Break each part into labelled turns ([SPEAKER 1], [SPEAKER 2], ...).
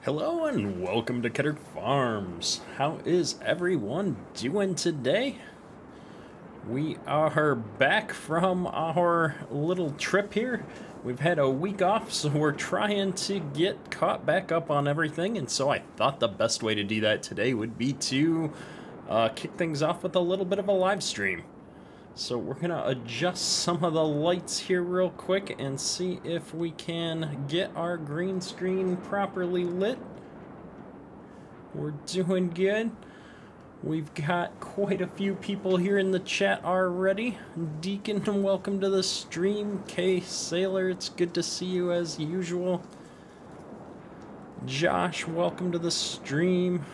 [SPEAKER 1] Hello and welcome to Cutter Farms. How is everyone doing today? We are back from our little trip here. We've had a week off, so we're trying to get caught back up on everything, and so I thought the best way to do that today would be to kick things off with a little bit of a live stream. So we're gonna adjust some of the lights here real quick and see if we can get our green screen properly lit. We're doing good. We've got quite a few people here in the chat already. Deacon, welcome to the stream. Kay Sailor, it's good to see you as usual. Josh, welcome to the stream.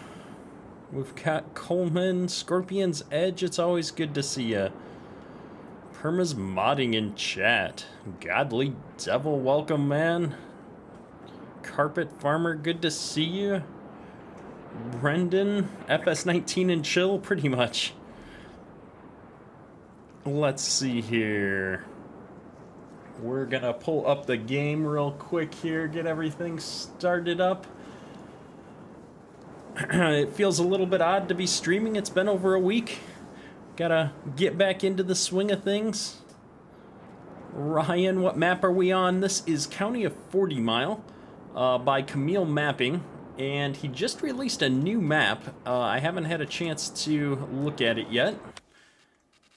[SPEAKER 1] We've got Coleman, Scorpion's Edge, it's always good to see you. Perma's modding in chat. Godly Devil, welcome, man. Carpet Farmer, good to see you. Brendan, FS19 and chill, pretty much. Let's see here. We're gonna pull up the game real quick here, get everything started up. It feels a little bit odd to be streaming. It's been over a week. Gotta get back into the swing of things. Ryan, what map are we on? This is County of 40 Mile by Camil Mapping, and he just released a new map. I haven't had a chance to look at it yet.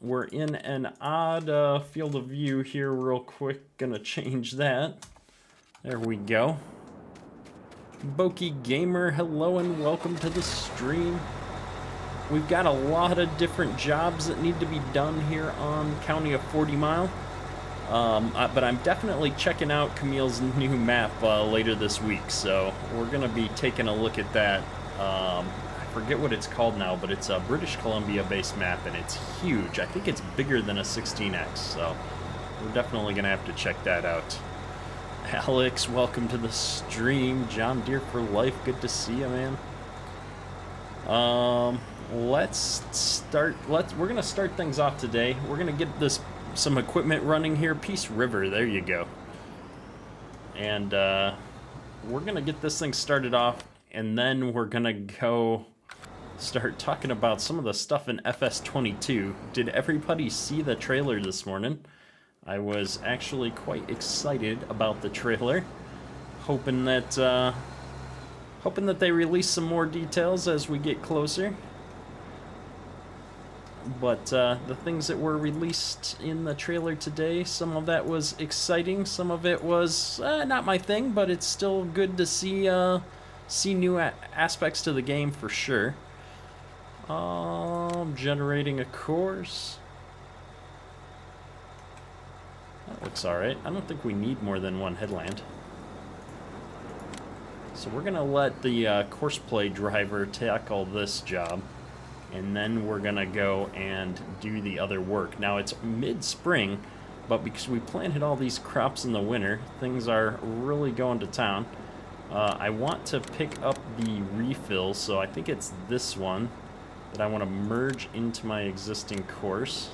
[SPEAKER 1] We're in an odd field of view here real quick. Gonna change that. There we go. Boki Gamer, hello and welcome to the stream. We've got a lot of different jobs that need to be done here on County of 40 Mile. But I'm definitely checking out Camille's new map later this week, so we're going to be taking a look at that. I forget what it's called now, but it's a British Columbia-based map, and it's huge. I think it's bigger than a 16X, so we're definitely going to have to check that out. Alex, welcome to the stream. John Deere for life, good to see you, man. Let's start. We're gonna start things off today. We're gonna get some equipment running here. Peace River, there you go. And we're gonna get this thing started off, and then we're gonna go start talking about some of the stuff in FS22. Did everybody see the trailer this morning? I was actually quite excited about the trailer, hoping that they release some more details as we get closer. But the things that were released in the trailer today, some of that was exciting, some of it was not my thing, but it's still good to see new aspects to the game for sure. Generating a course. That looks alright. I don't think we need more than one headland. So we're gonna let the courseplay driver tackle this job, and then we're gonna go and do the other work. Now it's mid-spring, but because we planted all these crops in the winter, things are really going to town. I want to pick up the refill, so I think it's this one that I want to merge into my existing course.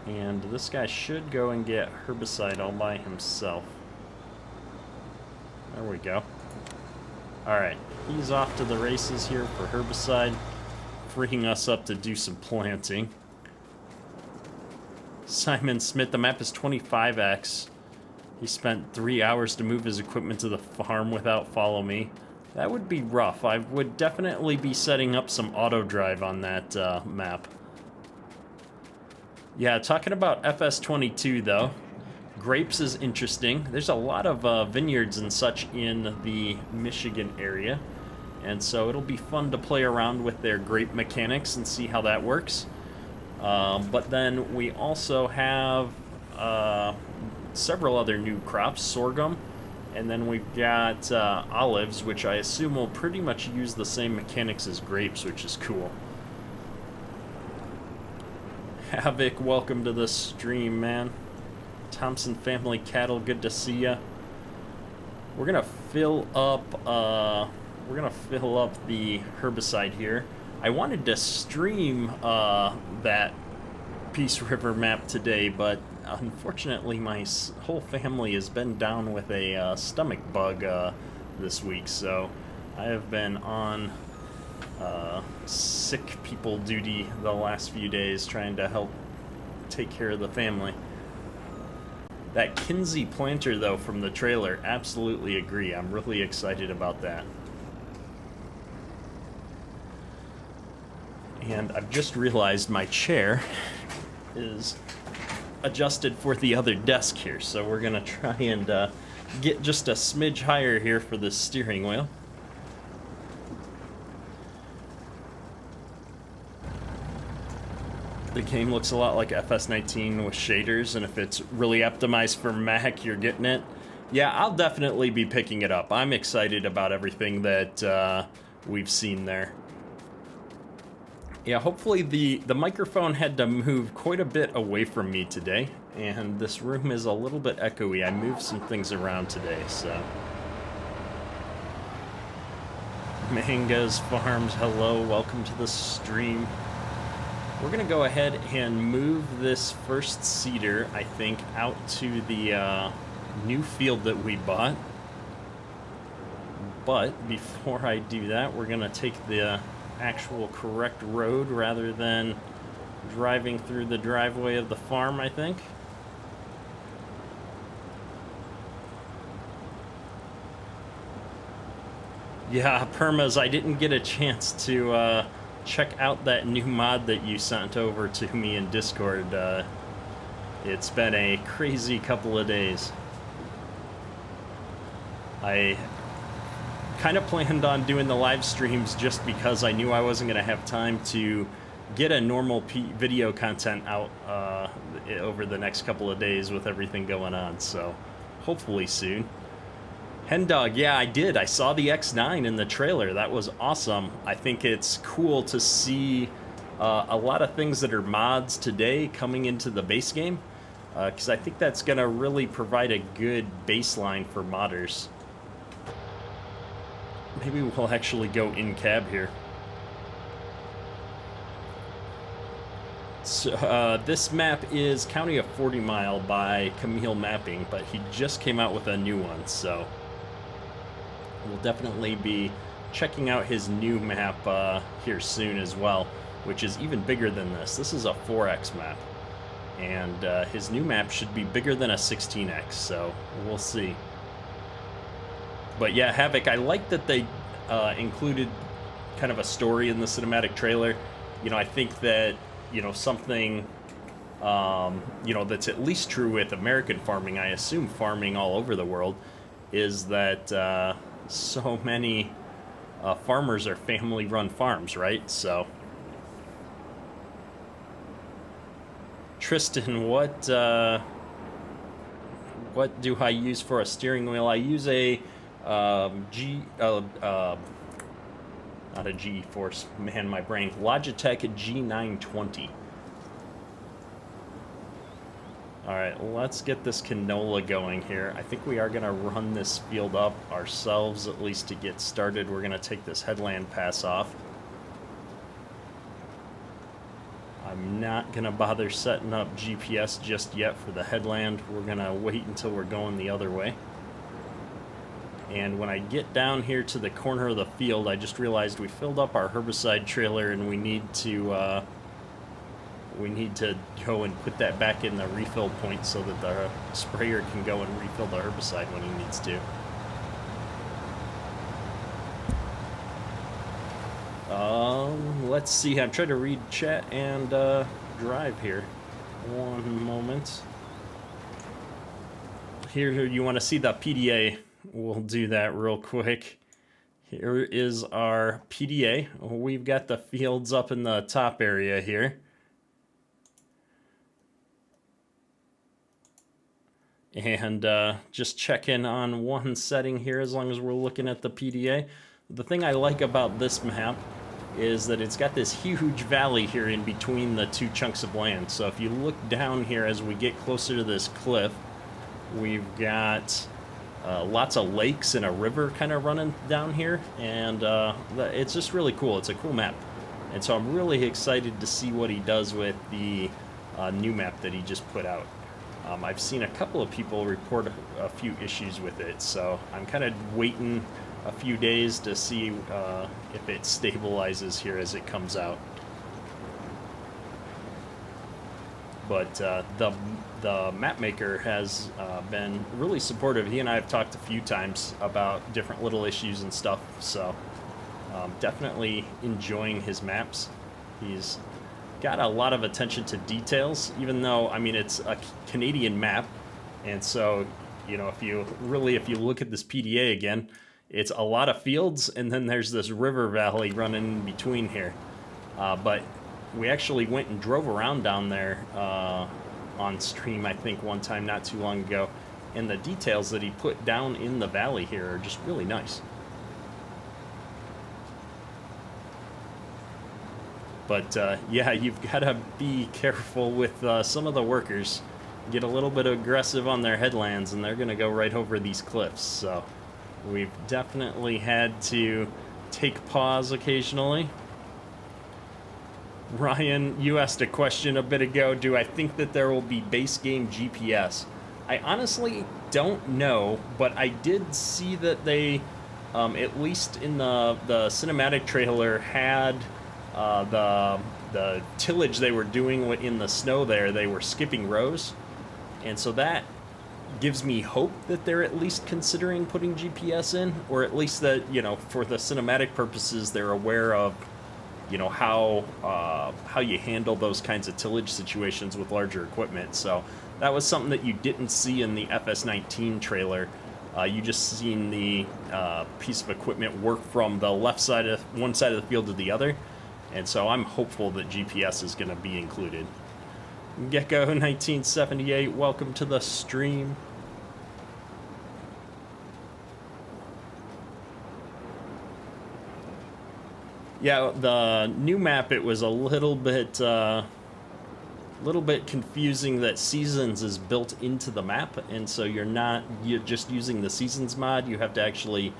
[SPEAKER 1] And this guy should go and get herbicide all by himself. There we go. Alright, he's off to the races here for herbicide, freeing us up to do some planting. Simon Smith, the map is 25x. He spent 3 hours to move his equipment to the farm without follow me. That would be rough. I would definitely be setting up some auto drive on that map. Yeah, talking about FS22 though. Grapes is interesting. There's a lot of vineyards and such in the Michigan area, and so it'll be fun to play around with their grape mechanics and see how that works. But then we also have several other new crops, sorghum, and then we've got olives, which I assume will pretty much use the same mechanics as grapes, which is cool. Havoc, welcome to the stream, man. Thompson Family Cattle, good to see ya. We're gonna fill up the herbicide here. I wanted to stream that Peace River map today, but unfortunately my whole family has been down with a stomach bug this week, so I have been on sick people duty the last few days trying to help take care of the family. That Kinsey planter, though, from the trailer, absolutely agree. I'm really excited about that. And I've just realized my chair is adjusted for the other desk here, so we're gonna try and get just a smidge higher here for the steering wheel. The game looks a lot like FS19 with shaders, and if it's really optimized for Mac, you're getting it. Yeah, I'll definitely be picking it up. I'm excited about everything that we've seen there. Yeah, hopefully the microphone had to move quite a bit away from me today, and this room is a little bit echoey. I moved some things around today, so. Mangas Farms, hello, welcome to the stream. We're gonna go ahead and move this first seeder, I think, out to the new field that we bought. But before I do that, we're gonna take the actual correct road rather than driving through the driveway of the farm, I think. Yeah, Permas, I didn't get a chance to check out that new mod that you sent over to me in Discord. It's been a crazy couple of days. I kind of planned on doing the live streams just because I knew I wasn't going to have time to get a normal video content out over the next couple of days with everything going on, so hopefully soon. Hendog, yeah, I did. I saw the X9 in the trailer. That was awesome. I think it's cool to see a lot of things that are mods today coming into the base game, because I think that's going to really provide a good baseline for modders. Maybe we'll actually go in cab here. So, this map is County of 40 Mile by Camil Mapping, but he just came out with a new one, so we'll definitely be checking out his new map here soon as well, which is even bigger than this. This is a 4X map, and his new map should be bigger than a 16X, so we'll see. But yeah, Havoc, I like that they included kind of a story in the cinematic trailer. You know, I think that, you know, something, you know, that's at least true with American farming, I assume farming all over the world, is that so many farmers are family-run farms, right? So, Tristan, what do I use for a steering wheel? I use a not a G-Force, man, my brain. Logitech G920. Alright, let's get this canola going here. I think we are going to run this field up ourselves, at least to get started. We're going to take this headland pass off. I'm not going to bother setting up GPS just yet for the headland. We're going to wait until we're going the other way. And when I get down here to the corner of the field, I just realized we filled up our herbicide trailer, and we need to go and put that back in the refill point so that the sprayer can go and refill the herbicide when he needs to. Let's see. I'm trying to read chat and drive here. One moment. Here, you want to see the PDA? We'll do that real quick. Here is our PDA. We've got the fields up in the top area here. And just check in on one setting here as long as we're looking at the PDA. The thing I like about this map is that it's got this huge valley here in between the two chunks of land. So if you look down here as we get closer to this cliff, we've got lots of lakes and a river kind of running down here, and it's just really cool. It's a cool map, and so I'm really excited to see what he does with the new map that he just put out. I've seen a couple of people report a few issues with it, so I'm kind of waiting a few days to see if it stabilizes here as it comes out. But the map maker has been really supportive. He and I have talked a few times about different little issues and stuff, so definitely enjoying his maps. He's got a lot of attention to details, even though, I mean, it's a Canadian map, and so, you know, if you look at this PDA again, it's a lot of fields, and then there's this river valley running in between here. But we actually went and drove around down there on stream, I think, one time not too long ago, and the details that he put down in the valley here are just really nice. But yeah, you've got to be careful with some of the workers. Get a little bit aggressive on their headlands, and they're going to go right over these cliffs. So we've definitely had to take pause occasionally. Ryan, you asked a question a bit ago. Do I think that there will be base game GPS? I honestly don't know, but I did see that they, at least in the cinematic trailer, had the tillage they were doing in the snow there. They were skipping rows, and so that gives me hope that they're at least considering putting GPS in, or at least that, you know, for the cinematic purposes, they're aware of, you know, how you handle those kinds of tillage situations with larger equipment. So that was something that you didn't see in the FS19 trailer. You just seen the piece of equipment work from the left side of one side of the field to the other, and so I'm hopeful that GPS is going to be included. Gecko 1978, welcome to the stream. Yeah, the new map, it was a little bit confusing that Seasons is built into the map, and so you're just using the Seasons mod. You have to actually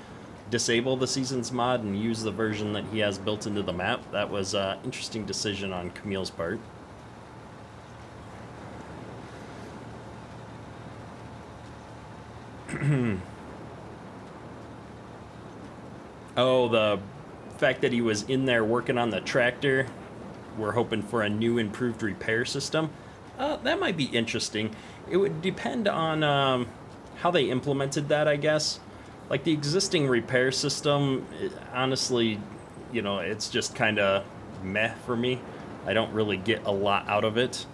[SPEAKER 1] disable the Seasons mod and use the version that he has built into the map. That was an interesting decision on Camille's part. Oh, the fact that he was in there working on the tractor. We're hoping for a new improved repair system. That might be interesting. It would depend on how they implemented that, I guess. Like the existing repair system, honestly, you know, it's just kind of meh for me. I don't really get a lot out of it.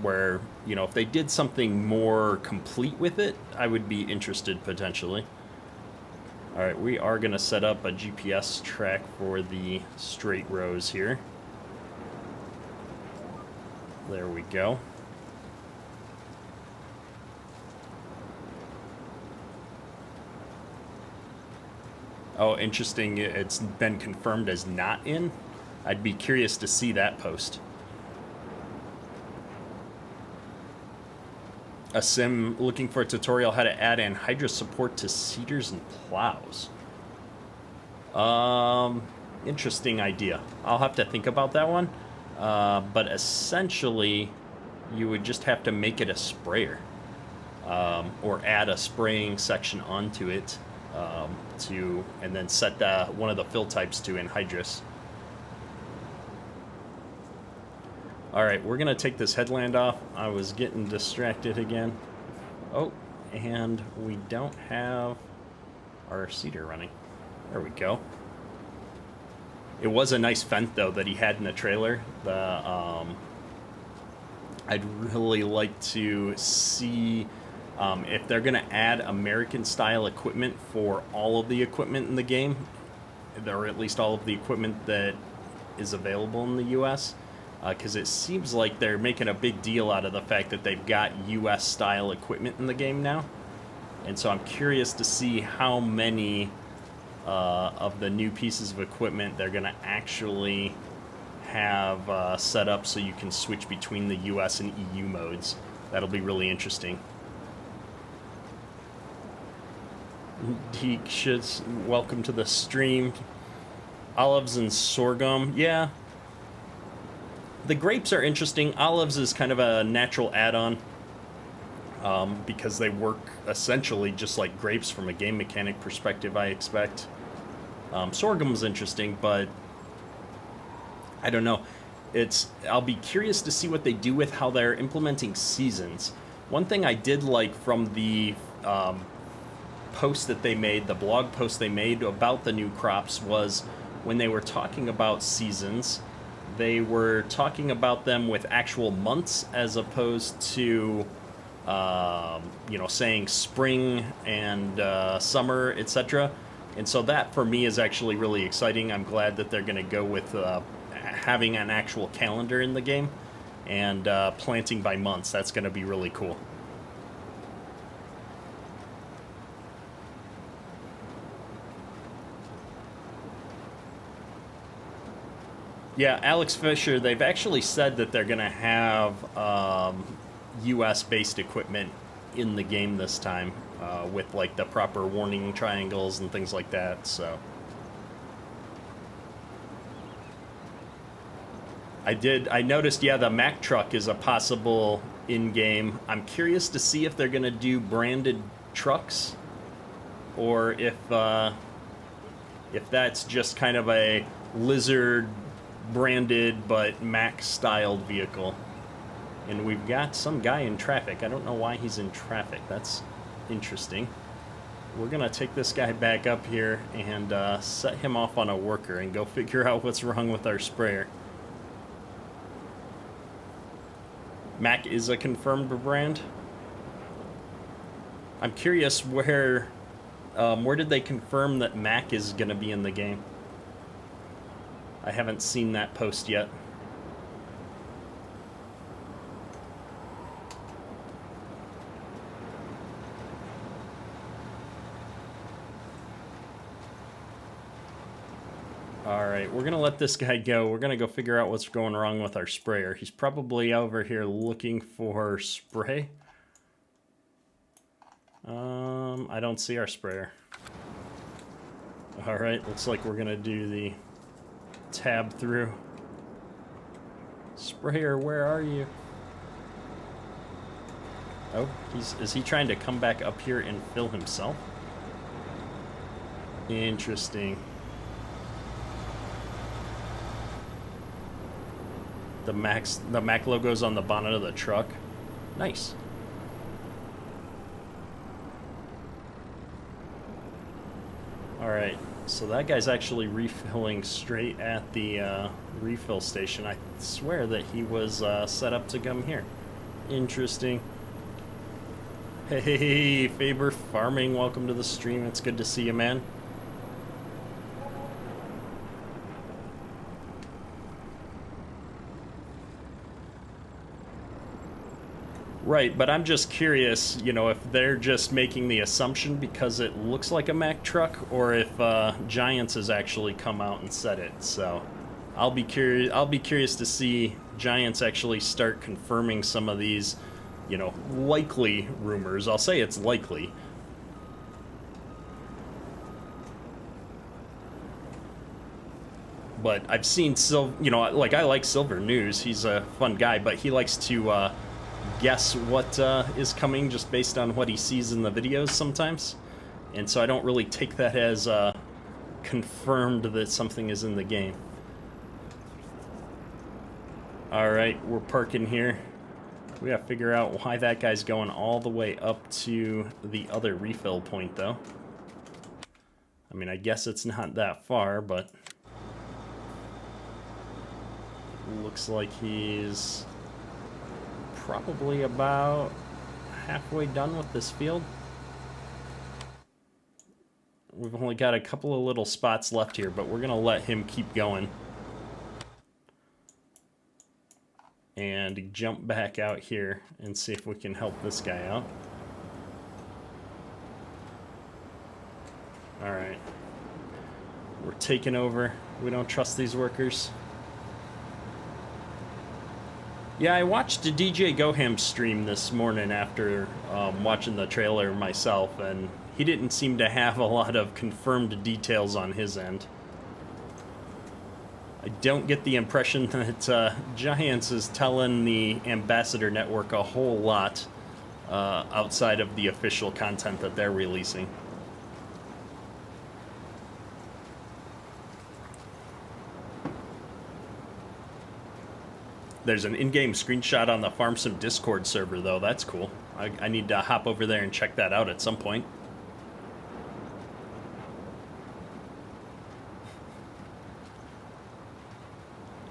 [SPEAKER 1] Where, you know, if they did something more complete with it, I would be interested potentially. All right, we are going to set up a GPS track for the straight rows here. There we go. Oh, interesting. It's been confirmed as not in. I'd be curious to see that post. A sim looking for a tutorial how to add anhydrous support to seeders and plows. Interesting idea. I'll have to think about that one. But essentially, you would just have to make it a sprayer, or add a spraying section onto it, and then set one of the fill types to anhydrous. All right, we're gonna take this headland off. I was getting distracted again. Oh, and we don't have our seeder running. There we go. It was a nice Fendt though that he had in the trailer. I'd really like to see if they're gonna add American style equipment for all of the equipment in the game, or at least all of the equipment that is available in the US. Because it seems like they're making a big deal out of the fact that they've got US-style equipment in the game now. And so I'm curious to see how many of the new pieces of equipment they're going to actually have set up so you can switch between the US and EU modes. That'll be really interesting. Deeks, welcome to the stream. Olives and sorghum, yeah. The grapes are interesting. Olives is kind of a natural add-on. because they work essentially just like grapes from a game mechanic perspective, I expect. Sorghum's interesting, but I don't know. I'll be curious to see what they do with how they're implementing seasons. One thing I did like from the post that they made, the blog post they made about the new crops, was when they were talking about seasons, they were talking about them with actual months as opposed to saying spring and summer, etc. And so that for me is actually really exciting. I'm glad that they're going to go with having an actual calendar in the game and planting by months. That's going to be really cool. Yeah, Alex Fisher, they've actually said that they're going to have US-based equipment in the game this time with like the proper warning triangles and things like that, so. I noticed, yeah, the Mack truck is a possible in-game. I'm curious to see if they're going to do branded trucks or if that's just kind of a Lizard branded but Mack styled vehicle. And we've got some guy in traffic. I don't know why he's in traffic. That's interesting. We're gonna take this guy back up here and set him off on a worker and go figure out what's wrong with our sprayer. Mack is a confirmed brand. I'm curious where did they confirm that Mack is gonna be in the game? I haven't seen that post yet. Alright, we're going to let this guy go. We're going to go figure out what's going wrong with our sprayer. He's probably over here looking for spray. I don't see our sprayer. Alright, looks like we're going to do the tab through. Sprayer, where are you? Oh, is he trying to come back up here and fill himself? Interesting. The Mack logo's on the bonnet of the truck. Nice. Alright, so that guy's actually refilling straight at the refill station. I swear that he was set up to come here. Interesting. Hey, Faber Farming, welcome to the stream. It's good to see you, man. Right, but I'm just curious, you know, if they're just making the assumption because it looks like a Mack truck, or if Giants has actually come out and said it. So, I'll be curious to see Giants actually start confirming some of these, you know, likely rumors. I'll say it's likely. But I've seen you know, like I like Silver News. He's a fun guy, but he likes to guess what is coming just based on what he sees in the videos sometimes, and so I don't really take that as confirmed that something is in the game. Alright, we're parking here. We gotta figure out why that guy's going all the way up to the other refill point, though. I mean, I guess it's not that far, but looks like he's probably about halfway done with this field. We've only got a couple of little spots left here, but we're gonna let him keep going and jump back out here and see if we can help this guy out. Alright, we're taking over. We don't trust these workers. Yeah, I watched a DJ Goham stream this morning after watching the trailer myself, and he didn't seem to have a lot of confirmed details on his end. I don't get the impression that Giants is telling the Ambassador Network a whole lot outside of the official content that they're releasing. There's an in-game screenshot on the FarmSim Discord server, though. That's cool. I need to hop over there and check that out at some point.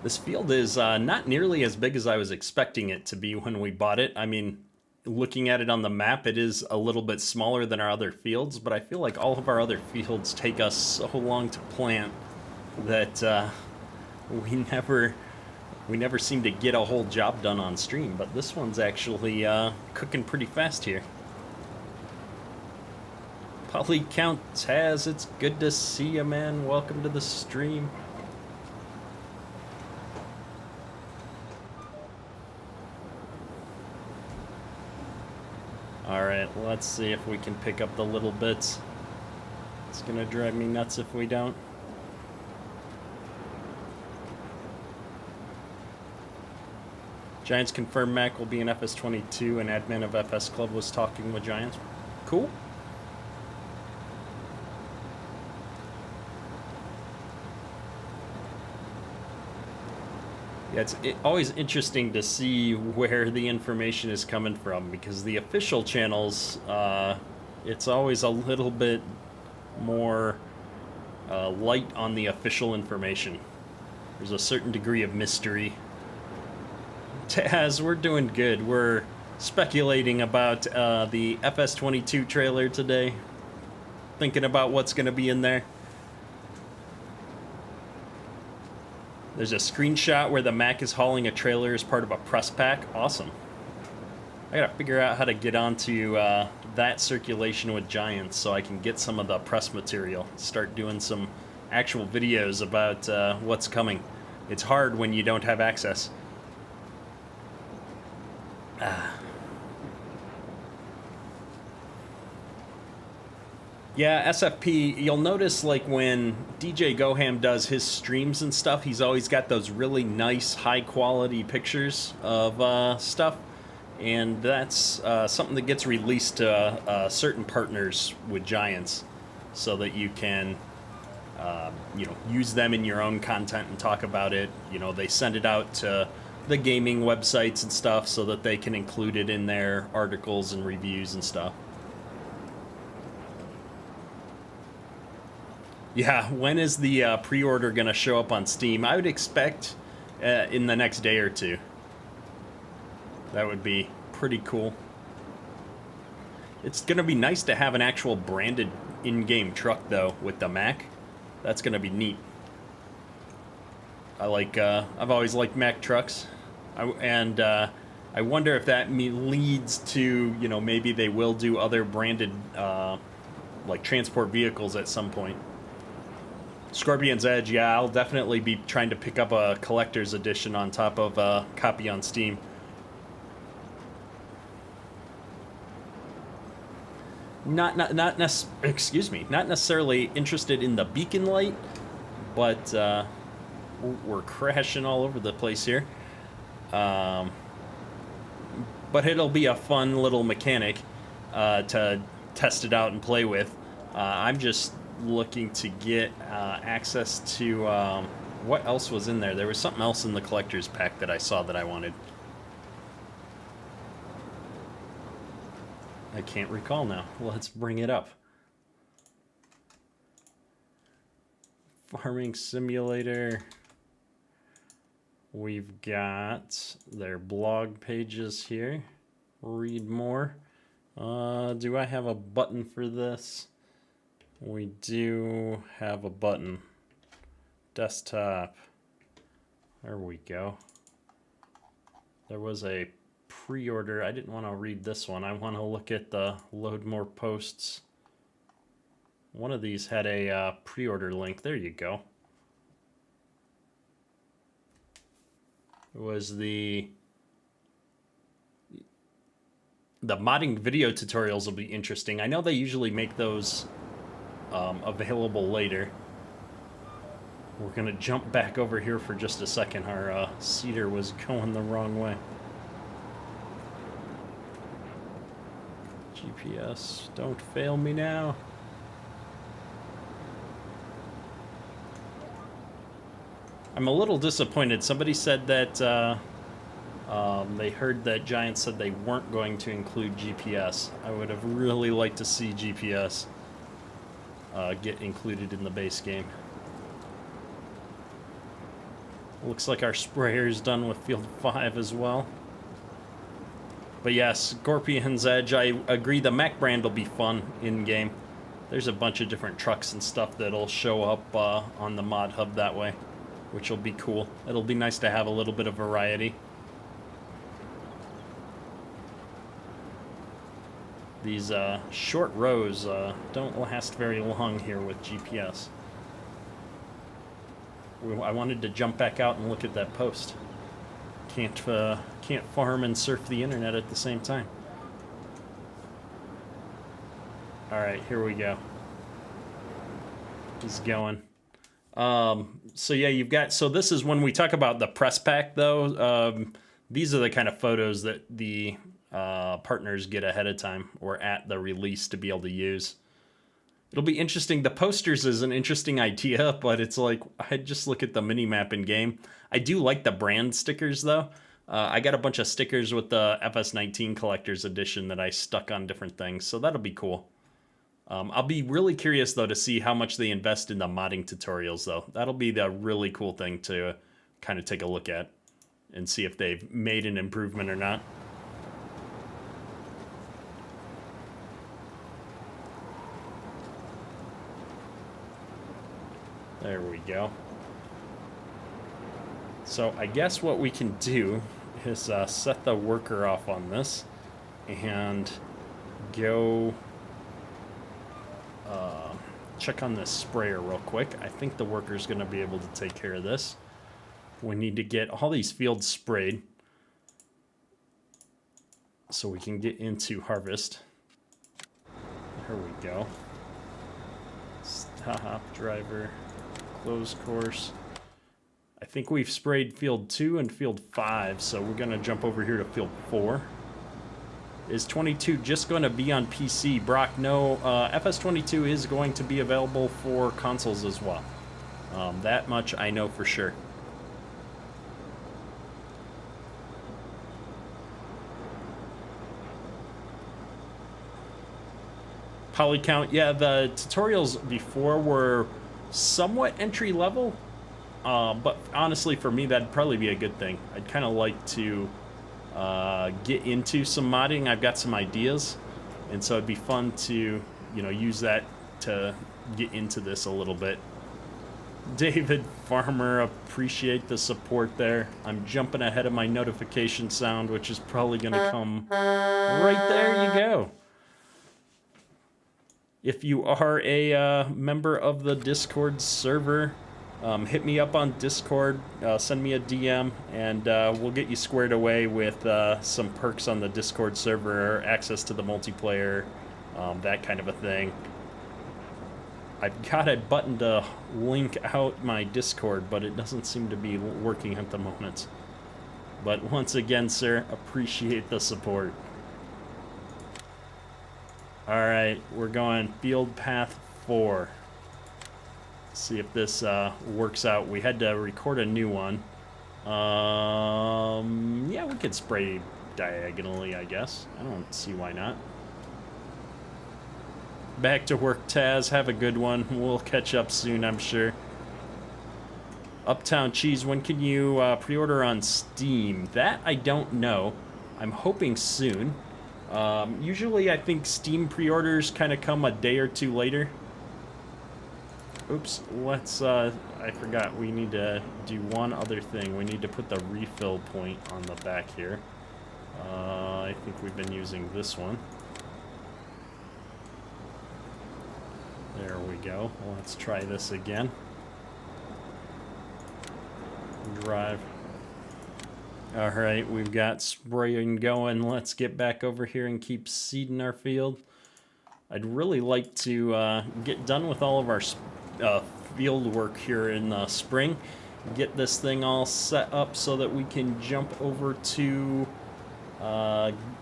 [SPEAKER 1] This field is not nearly as big as I was expecting it to be when we bought it. I mean, looking at it on the map, it is a little bit smaller than our other fields, but I feel like all of our other fields take us so long to plant that we never seem to get a whole job done on stream. But this one's actually cooking pretty fast here. Poly Count Taz, it's good to see you, man. Welcome to the stream. Alright, let's see if we can pick up the little bits. It's gonna drive me nuts if we don't. Giants confirmed Mac will be in FS22, and admin of FS Club was talking with Giants. Cool. Yeah, it's always interesting to see where the information is coming from, because the official channels, it's always a little bit more light on the official information. There's a certain degree of mystery. Taz, we're doing good. We're speculating about the FS22 trailer today, thinking about what's going to be in there. There's a screenshot where the Mac is hauling a trailer as part of a press pack. Awesome. I gotta figure out how to get onto that circulation with Giants so I can get some of the press material. Start doing some actual videos about what's coming. It's hard when you don't have access. Yeah, SFP, you'll notice like when DJ Goham does his streams and stuff, he's always got those really nice, high-quality pictures of stuff. And that's something that gets released to certain partners with Giants so that you can, use them in your own content and talk about it. You know, they send it out to the gaming websites and stuff so that they can include it in their articles and reviews and stuff. Yeah, when is the pre-order going to show up on Steam? I would expect in the next day or two. That would be pretty cool. It's going to be nice to have an actual branded in-game truck, though, with the Mac. That's going to be neat. I've always liked Mac trucks. I wonder if that leads to, maybe they will do other branded, transport vehicles at some point. Scorpion's Edge, yeah, I'll definitely be trying to pick up a collector's edition on top of a copy on Steam. Not necessarily interested in the beacon light, but we're crashing all over the place here. But it'll be a fun little mechanic to test it out and play with. I'm just looking to get access to what else was in there. There was something else in the collector's pack that I saw that I wanted. I can't recall now. Let's bring it up. Farming Simulator. We've got their blog pages here. Read more. Do I have a button for this? We do have a button. Desktop. There we go. There was a pre-order. I didn't want to read this one. I want to look at the load more posts. One of these had a pre-order link. There you go. It was the modding video tutorials will be interesting. I know they usually make those available later. We're gonna jump back over here for just a second. Our seeder was going the wrong way. GPS, don't fail me now. I'm a little disappointed. Somebody said that they heard that Giant said they weren't going to include GPS. I would have really liked to see GPS get included in the base game. Looks like our sprayer is done with Field 5 as well. But yes, Scorpion's Edge, I agree the Mack brand will be fun in-game. There's a bunch of different trucks and stuff that'll show up on the mod hub that way, which will be cool. It'll be nice to have a little bit of variety. These short rows don't last very long here with GPS. I wanted to jump back out and look at that post. Can't farm and surf the internet at the same time. All right, here we go. He's going. So yeah, you've got. So this is when we talk about the press pack, though. These are the kind of photos that the partners get ahead of time or at the release to be able to use. It'll be interesting. The posters is an interesting idea, but it's like, I just look at the mini-map in game. I do like the brand stickers, though. I got a bunch of stickers with the FS19 Collector's Edition that I stuck on different things, so that'll be cool. I'll be really curious, though, to see how much they invest in the modding tutorials, though. That'll be the really cool thing to kind of take a look at and see if they've made an improvement or not. There we go. So I guess what we can do is set the worker off on this and go check on this sprayer real quick. I think the worker's going to be able to take care of this. We need to get all these fields sprayed so we can get into harvest. There we go. Stop, driver. Close course. I think we've sprayed field 2 and field 5, so we're going to jump over here to field 4. Is 22 just going to be on PC? Brock, no. FS22 is going to be available for consoles as well. That much I know for sure. Poly count, yeah, the tutorials before were somewhat entry level, but honestly for me that'd probably be a good thing. I'd kind of like to get into some modding. I've got some ideas, and so it'd be fun to, you know, use that to get into this a little bit. David Farmer, appreciate the support there. I'm jumping ahead of my notification sound, which is probably going to come right there. You go. If you are a member of the Discord server, hit me up on Discord, send me a DM, and we'll get you squared away with some perks on the Discord server, access to the multiplayer, that kind of a thing. I've got a button to link out my Discord, but it doesn't seem to be working at the moment. But once again, sir, appreciate the support. Alright, we're going field path 4. See if this works out. We had to record a new one. Yeah, we could spray diagonally, I guess. I don't see why not. Back to work, Taz. Have a good one. We'll catch up soon, I'm sure. Uptown Cheese, when can you pre-order on Steam? That I don't know. I'm hoping soon. Usually I think Steam pre-orders kind of come a day or two later. Oops, let's, I forgot, we need to do one other thing. We need to put the refill point on the back here. I think we've been using this one. There we go. Let's try this again. Drive. Alright, we've got spraying going. Let's get back over here and keep seeding our field. I'd really like to get done with all of our field work here in the spring. Get this thing all set up so that we can jump over to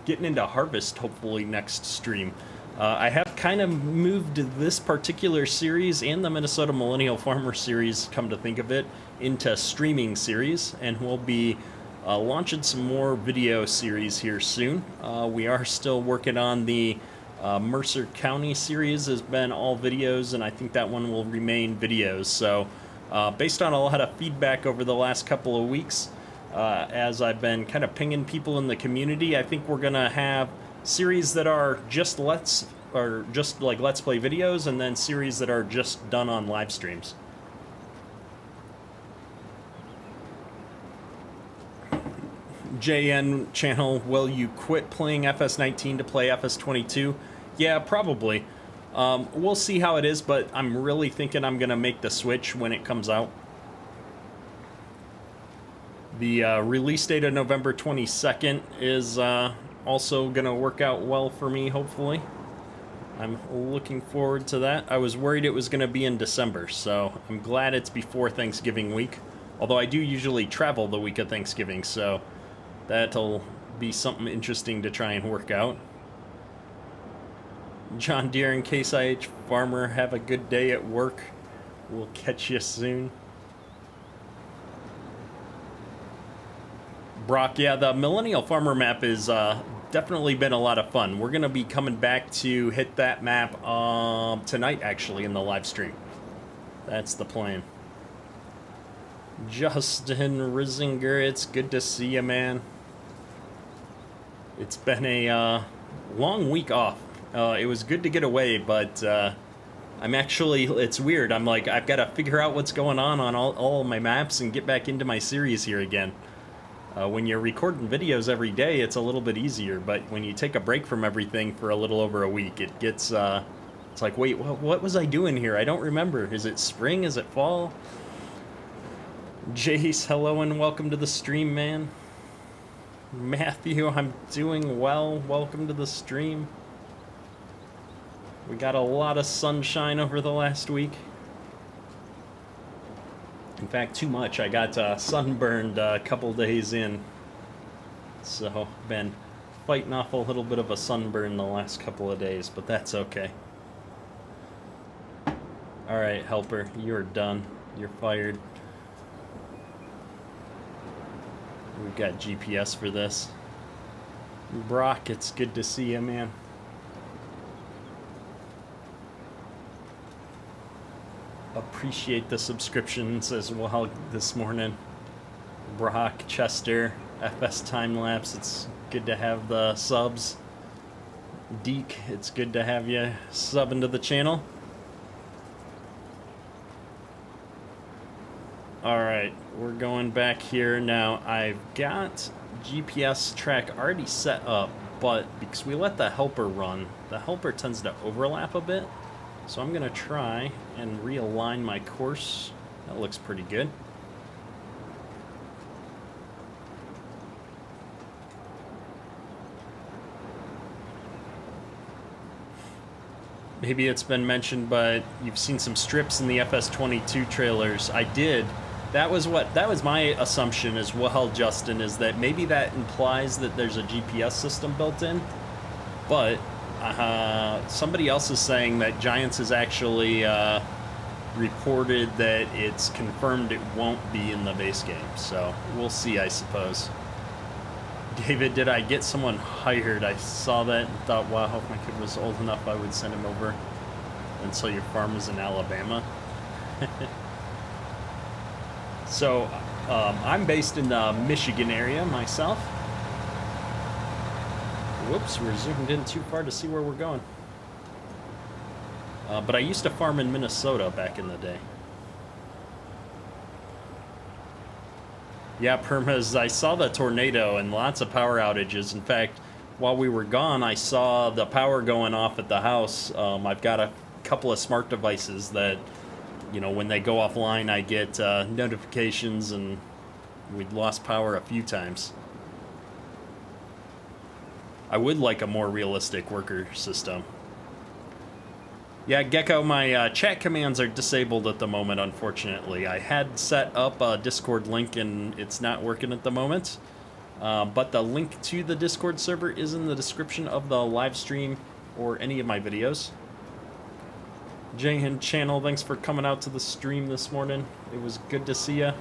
[SPEAKER 1] getting into harvest hopefully next stream. I have kind of moved this particular series and the Minnesota Millennial Farmer series, come to think of it, into streaming series, and we'll be launching some more video series here soon. We are still working on the Mercer County series, has been all videos, and I think that one will remain videos. So based on a lot of feedback over the last couple of weeks, as I've been kind of pinging people in the community, I think we're gonna have series that are just let's play videos, and then series that are just done on live streams. JN channel, will you quit playing FS19 to play FS22? Yeah, probably. We'll see how it is, but I'm really thinking I'm gonna make the switch when it comes out. The release date of November 22nd is also gonna work out well for me, hopefully. I'm looking forward to that. I was worried it was gonna be in December, so I'm glad it's before Thanksgiving week. Although I do usually travel the week of Thanksgiving, so that'll be something interesting to try and work out. John Deere and Case IH Farmer, have a good day at work. We'll catch you soon. Brock, yeah, the Millennial Farmer map is definitely been a lot of fun. We're going to be coming back to hit that map tonight, actually, in the live stream. That's the plan. Justin Risinger, it's good to see you, man. It's been a long week off. It was good to get away, but I'm actually, it's weird. I'm like, I've got to figure out what's going on all of my maps and get back into my series here again. When you're recording videos every day, it's a little bit easier, but when you take a break from everything for a little over a week, it gets, it's like, wait, what was I doing here? I don't remember. Is it spring? Is it fall? Jace, hello and welcome to the stream, man. Matthew, I'm doing well. Welcome to the stream. We got a lot of sunshine over the last week. In fact, too much. I got sunburned a couple days in. So, been fighting off a little bit of a sunburn the last couple of days, but that's okay. Alright, helper, you're done. You're fired. We've got GPS for this. Brock, it's good to see you, man. Appreciate the subscriptions as well this morning. Brock, Chester, FS Timelapse, it's good to have the subs. Deke, it's good to have you sub into the channel. Alright, we're going back here now. I've got GPS track already set up, but because we let the helper run, the helper tends to overlap a bit. So I'm going to try and realign my course. That looks pretty good. Maybe it's been mentioned, but you've seen some strips in the FS22 trailers. I did. That was my assumption as well, Justin, is that maybe that implies that there's a GPS system built in, but somebody else is saying that Giants has actually reported that it's confirmed it won't be in the base game. So we'll see, I suppose. David, did I get someone hired? I saw that and thought, wow, if my kid was old enough, I would send him over. And so your farm is in Alabama. So I'm based in the Michigan area myself. Whoops, we're zoomed in too far to see where we're going. But I used to farm in Minnesota back in the day. Yeah, Permas, I saw the tornado and lots of power outages. In fact, while we were gone, I saw the power going off at the house. I've got a couple of smart devices that, you know, when they go offline, I get notifications, and we'd lost power a few times. I would like a more realistic worker system. Yeah, Gecko, my chat commands are disabled at the moment, unfortunately. I had set up a Discord link, and it's not working at the moment. But the link to the Discord server is in the description of the live stream or any of my videos. Jayhin channel, thanks for coming out to the stream this morning. It was good to see ya.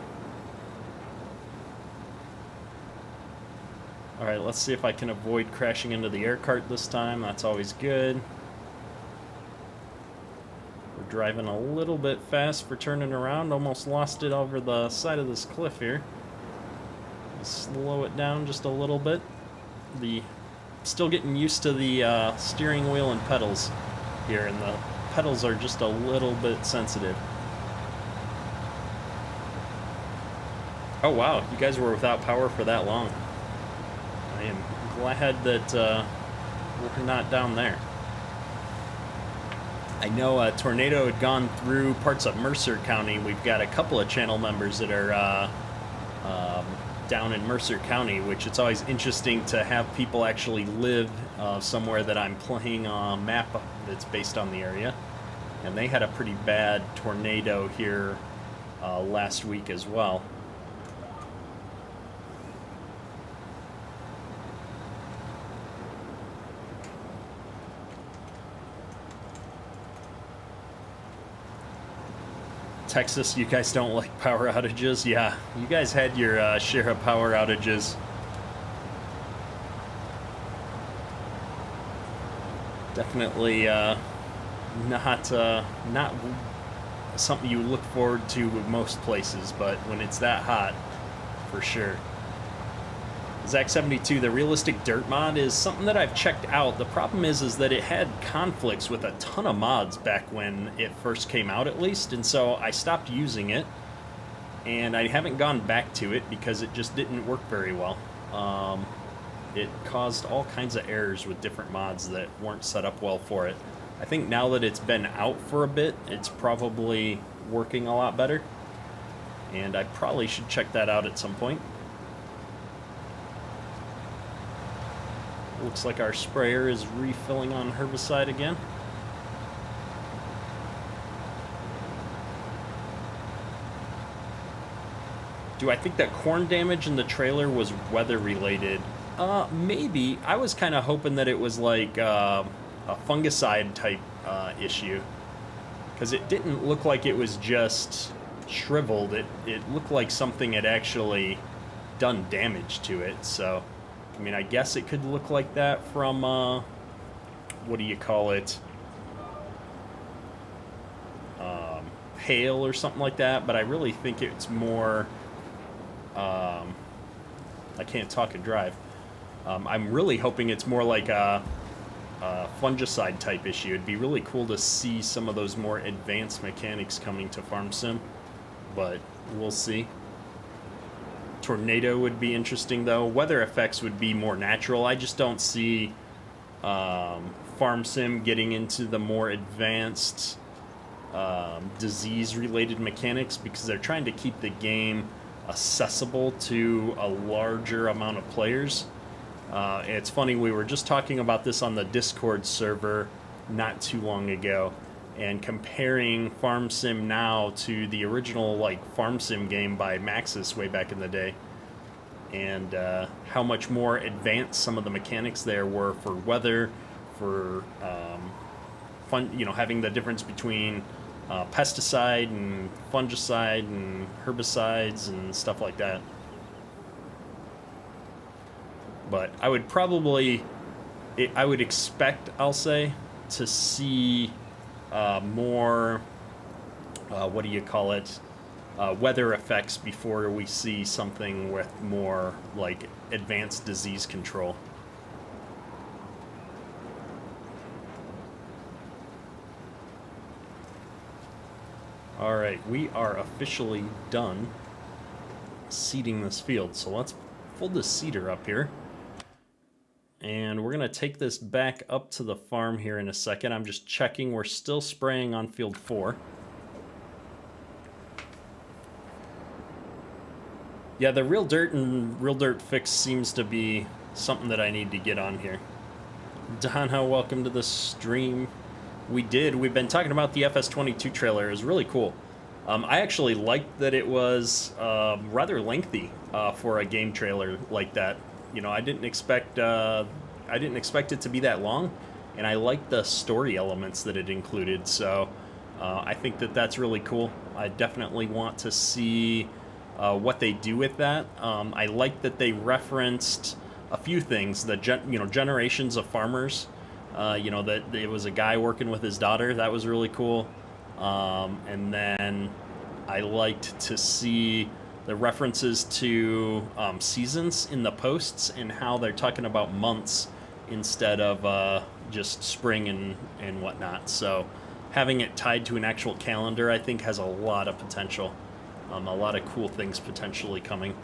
[SPEAKER 1] Alright, let's see if I can avoid crashing into the air cart this time. That's always good. We're driving a little bit fast for turning around. Almost lost it over the side of this cliff here. Slow it down just a little bit. Still getting used to the steering wheel and pedals here, and the pedals are just a little bit sensitive. Oh wow, you guys were without power for that long. I am glad that we're not down there. I know a tornado had gone through parts of Mercer County. We've got a couple of channel members that are down in Mercer County, which it's always interesting to have people actually live somewhere that I'm playing a map that's based on the area. And they had a pretty bad tornado here last week as well. Texas, you guys don't like power outages? Yeah, you guys had your share of power outages. Definitely not something you look forward to with most places, but when it's that hot, for sure. Zach72, the realistic dirt mod is something that I've checked out. The problem is that it had conflicts with a ton of mods back when it first came out, at least, and so I stopped using it, and I haven't gone back to it because it just didn't work very well. It caused all kinds of errors with different mods that weren't set up well for it. I think now that it's been out for a bit, it's probably working a lot better, and I probably should check that out at some point. Looks like our sprayer is refilling on herbicide again. Do I think that corn damage in the trailer was weather related? Maybe. I was kind of hoping that it was like a fungicide type issue, because it didn't look like it was just shriveled. It looked like something had actually done damage to it, so I mean, I guess it could look like that from, what do you call it, hail or something like that, but I really think it's more, I can't talk and drive. I'm really hoping it's more like a fungicide type issue. It'd be really cool to see some of those more advanced mechanics coming to Farm Sim, but we'll see. Tornado would be interesting, though. Weather effects would be more natural. I just don't see Farm Sim getting into the more advanced disease-related mechanics, because they're trying to keep the game accessible to a larger amount of players. It's funny, we were just talking about this on the Discord server not too long ago, and comparing Farm Sim now to the original Farm Sim game by Maxis way back in the day, and how much more advanced some of the mechanics there were for weather, for having the difference between pesticide and fungicide and herbicides and stuff like that. But I would expect, I'll say, to see more, what do you call it, weather effects before we see something with more like advanced disease control. All right, we are officially done seeding this field, so let's pull the seeder up here. And we're going to take this back up to the farm here in a second. I'm just checking. We're still spraying on field 4. Yeah, the real dirt and real dirt fix seems to be something that I need to get on here. Donna, welcome to the stream. We've been talking about the FS22 trailer. It was really cool. I actually liked that it was rather lengthy for a game trailer like that. you know, I didn't expect it to be that long, and I like the story elements that it included. So I think that that's really cool. I definitely want to see what they do with that. I like that they referenced a few things. The generations of farmers. You know, that it was a guy working with his daughter. That was really cool. And then I liked to see the references to seasons in the posts and how they're talking about months instead of just spring and whatnot. So having it tied to an actual calendar, I think, has a lot of potential. A lot of cool things potentially coming.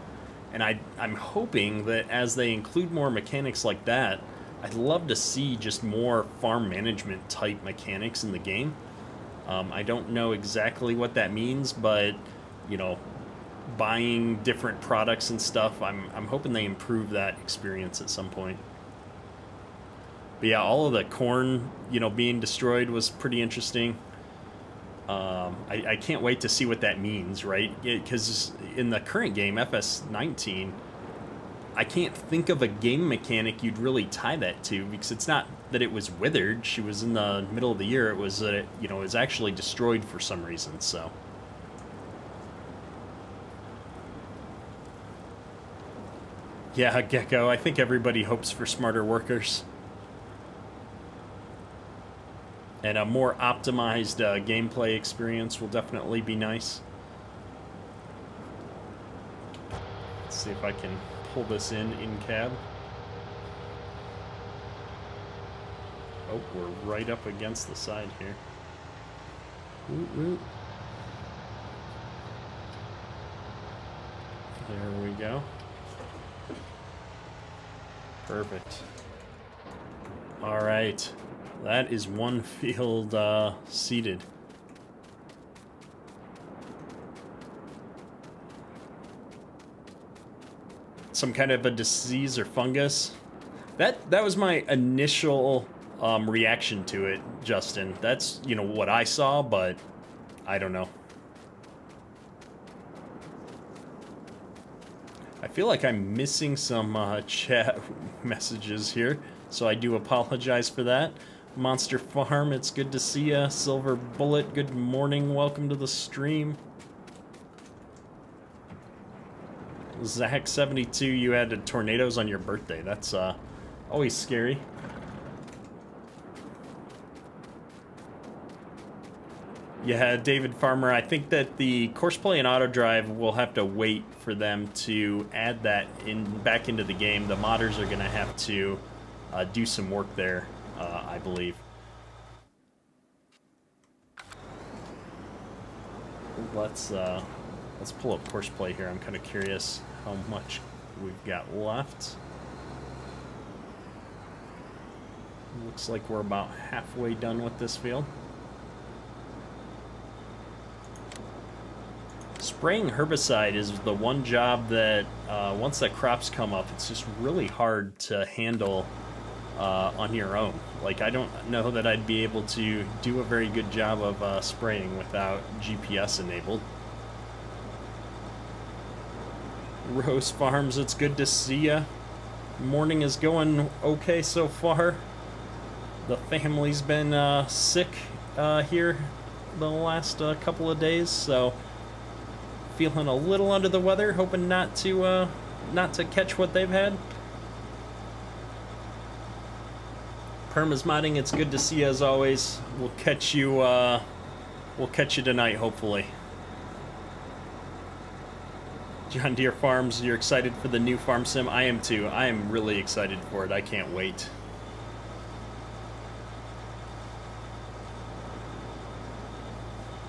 [SPEAKER 1] And I'm hoping that as they include more mechanics like that, I'd love to see just more farm management type mechanics in the game. I don't know exactly what that means, but, you know, buying different products and stuff, I'm hoping they improve that experience at some point. But yeah, all of the corn, you know, being destroyed was pretty interesting. I can't wait to see what that means, right? Because in the current game, FS19, I can't think of a game mechanic you'd really tie that to, because it's not that it was withered. She was in the middle of the year. It was that it, you know, it was actually destroyed for some reason. So yeah, Gecko, I think everybody hopes for smarter workers and a more optimized gameplay experience will definitely be nice. Let's see if I can pull this in cab. Oh, we're right up against the side here. Woot woot. There we go. Perfect. All right. That is one field seeded. Some kind of a disease or fungus. That was my initial reaction to it, Justin. That's, you know, what I saw, but I don't know. I feel like I'm missing some chat messages here, so I do apologize for that. Monster Farm, it's good to see ya. Silver Bullet, good morning. Welcome to the stream. Zach72, you had tornadoes on your birthday. That's always scary. Yeah, David Farmer, I think that the Courseplay and Auto Drive will have to wait for them to add that back into the game. The modders are going to have to do some work there, I believe. Let's pull up Courseplay here. I'm kind of curious how much we've got left. Looks like we're about halfway done with this field. Spraying herbicide is the one job that once the crops come up, it's just really hard to handle on your own. Like, I don't know that I'd be able to do a very good job of spraying without GPS enabled. Rose Farms, it's good to see ya. Morning is going okay so far. The family's been sick here the last couple of days, so feeling a little under the weather, hoping not to catch what they've had. Perma's modding, it's good to see you as always. We'll catch you tonight, hopefully. John Deere Farms, you're excited for the new farm sim? I am too. I am really excited for it. I can't wait.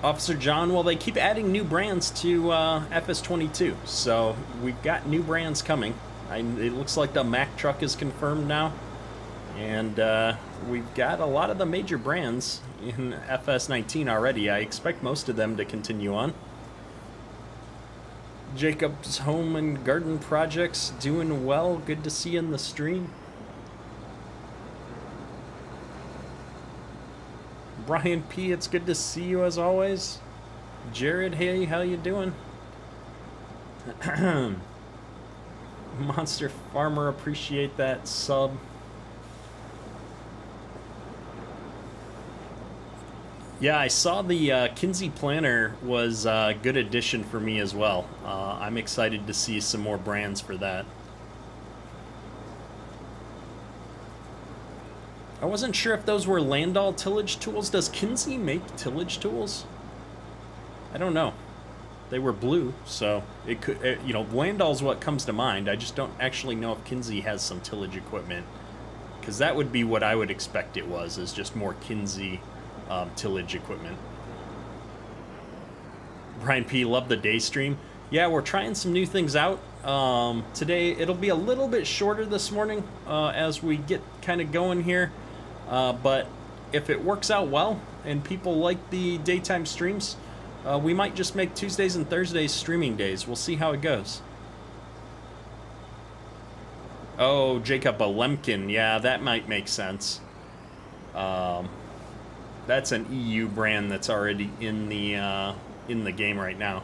[SPEAKER 1] Officer John, well, they keep adding new brands to FS22, so we've got new brands coming. It looks like the Mack truck is confirmed now, and we've got a lot of the major brands in FS19 already. I expect most of them to continue on. Jacob's Home and Garden Projects doing well. Good to see you in the stream. Brian P, it's good to see you as always. Jared, hey, how you doing? Monster Farmer, appreciate that sub. Yeah, I saw the Kinsey Planner was a good addition for me as well. I'm excited to see some more brands for that. I wasn't sure if those were Landau tillage tools. Does Kinsey make tillage tools? I don't know. They were blue, so it could, you know, Landau's what comes to mind. I just don't actually know if Kinsey has some tillage equipment, because that would be what I would expect it was, is just more Kinsey tillage equipment. Brian P, love the day stream. Yeah, we're trying some new things out. Today it'll be a little bit shorter this morning as we get kind of going here. But if it works out well and people like the daytime streams, we might just make Tuesdays and Thursdays streaming days. We'll see how it goes. Oh, Jacob, a Lemkin. Yeah, that might make sense. That's an EU brand that's already in the game right now.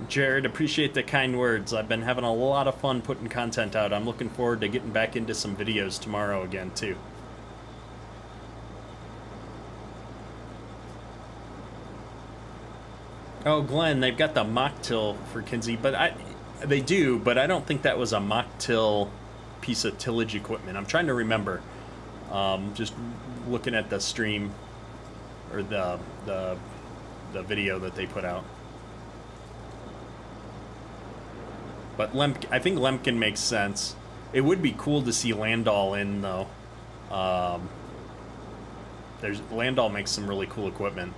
[SPEAKER 1] Jared, appreciate the kind words. I've been having a lot of fun putting content out. I'm looking forward to getting back into some videos tomorrow again, too. Oh, Glenn, they've got the mock till for Kinsey, but they do, but I don't think that was a mock till piece of tillage equipment. I'm trying to remember. Just looking at the stream or the video that they put out. But I think Lemkin makes sense. It would be cool to see Landau in, though. Landau makes some really cool equipment.